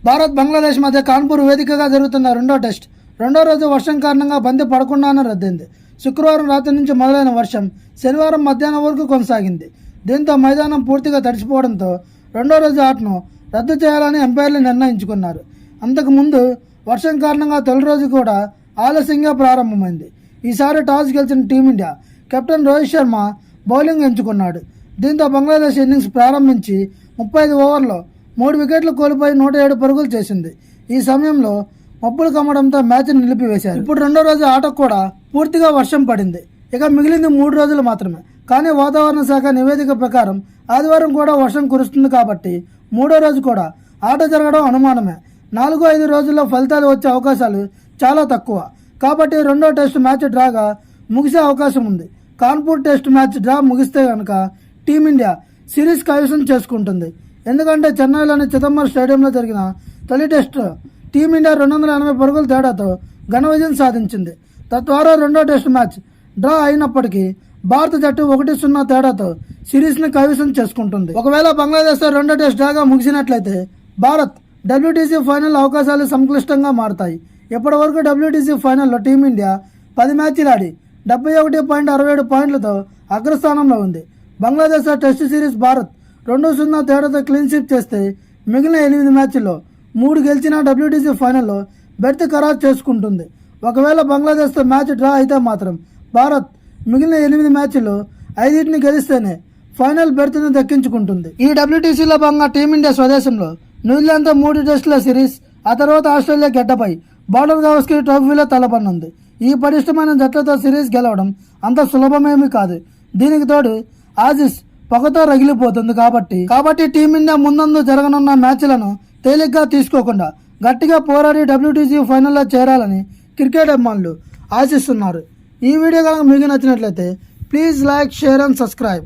భారత్ బంగ్లాదేశ్ మధ్య కాన్పూర్ వేదికగా జరుగుతున్న రెండో టెస్ట్ రెండో రోజు వర్షం కారణంగా బంతి పడకుండానే రద్దయింది. శుక్రవారం రాత్రి నుంచి మొదలైన వర్షం శనివారం మధ్యాహ్నం వరకు కొనసాగింది. దీంతో మైదానం పూర్తిగా తడిసిపోవడంతో రెండో రోజు ఆటను రద్దు చేయాలని ఎంపైర్లు నిర్ణయించుకున్నారు. అంతకుముందు వర్షం కారణంగా తొలి రోజు కూడా ఆలస్యంగా ప్రారంభమైంది. ఈసారి టాస్ గెలిచిన team India captain Rohit Sharma bowling ఎంచుకున్నాడు. దీంతో బంగ్లాదేశ్ ఇన్నింగ్స్ ప్రారంభించి 35 ఓవర్లో 3 వికెట్లు కోల్పోయి 107 పరుగులు చేసింది. ఈ సమయంలో మబ్బులు కమ్మడంతో మ్యాచ్ను నిలిపివేశారు. ఇప్పుడు రెండో రోజు ఆటకు కూడా పూర్తిగా వర్షం పడింది. ఇక మిగిలింది 3 రోజులు మాత్రమే. కానీ వాతావరణ శాఖ నివేదిక ప్రకారం ఆదివారం కూడా వర్షం కురుస్తుంది కాబట్టి మూడో రోజు కూడా ఆట జరగడం అనుమానమే. 4-5 రోజుల్లో ఫలితాలు వచ్చే అవకాశాలు చాలా తక్కువ. కాబట్టి రెండో టెస్ట్ మ్యాచ్ డ్రాగా ముగిసే అవకాశం ఉంది. కాన్పూర్ టెస్ట్ మ్యాచ్ డ్రా ముగిస్తే కనుక టీమిండియా సిరీస్ కైవసం చేసుకుంటుంది. ఎందుకంటే చెన్నైలోని చిదంబరం స్టేడియంలో జరిగిన తొలి టెస్ట్ టీమిండియా 280 పరుగుల తేడాతో ఘన విజయం సాధించింది. తద్వారా రెండో టెస్ట్ మ్యాచ్ డ్రా అయినప్పటికీ భారత జట్టు 1-0 తేడాతో సిరీస్ని కైవసం చేసుకుంటుంది. ఒకవేళ బంగ్లాదేశ్తో రెండో టెస్ట్ డ్రాగా ముగిసినట్లయితే భారత్ డబ్ల్యూటీసీ ఫైనల్ అవకాశాలు సంక్లిష్టంగా మారతాయి. ఇప్పటి వరకు డబ్ల్యూటీసీ ఫైనల్లో టీమిండియా 10 మ్యాచ్లు ఆడి 71.67 పాయింట్లతో అగ్రస్థానంలో ఉంది. బంగ్లాదేశ్ టెస్ట్ సిరీస్ భారత్ 2-0 తేడాతో క్లీన్ స్వీప్ చేస్తే మిగిలిన 8 మ్యాచ్ల్లో 3 గెలిచినా డబ్ల్యూటీసీ ఫైనల్లో బెర్త్ ఖరారు చేసుకుంటుంది. ఒకవేళ బంగ్లాదేశ్తో మ్యాచ్ డ్రా అయితే మాత్రం భారత్ మిగిలిన 8 మ్యాచ్ల్లో 5 గెలిస్తేనే ఫైనల్ బెర్త్ను దక్కించుకుంటుంది. ఈ డబ్ల్యూటీసీలో భాగంగా టీమిండియా స్వదేశంలో న్యూజిలాండ్తో 3 టెస్టుల సిరీస్, ఆ తర్వాత ఆస్ట్రేలియా గడ్డపై బార్డర్ గవాస్కర్ ట్రోఫీలో తలపడనుంది. ఈ పటిష్టమైన జట్లతో సిరీస్ గెలవడం అంత సులభమేమీ కాదు. దీనికి తోడు ఆసీస్ పొగతో రగిలిపోతుంది. కాబట్టి టీమిండియా ముందందు జరగనున్న మ్యాచ్లను తేలిగ్గా తీసుకోకుండా గట్టిగా పోరాడి డబ్ల్యూటీసీ ఫైనల్లో చేరాలని క్రికెట్ అభిమానులు ఆశిస్తున్నారు. ఈ వీడియో కనుక మీకు నచ్చినట్లయితే please like, share and subscribe.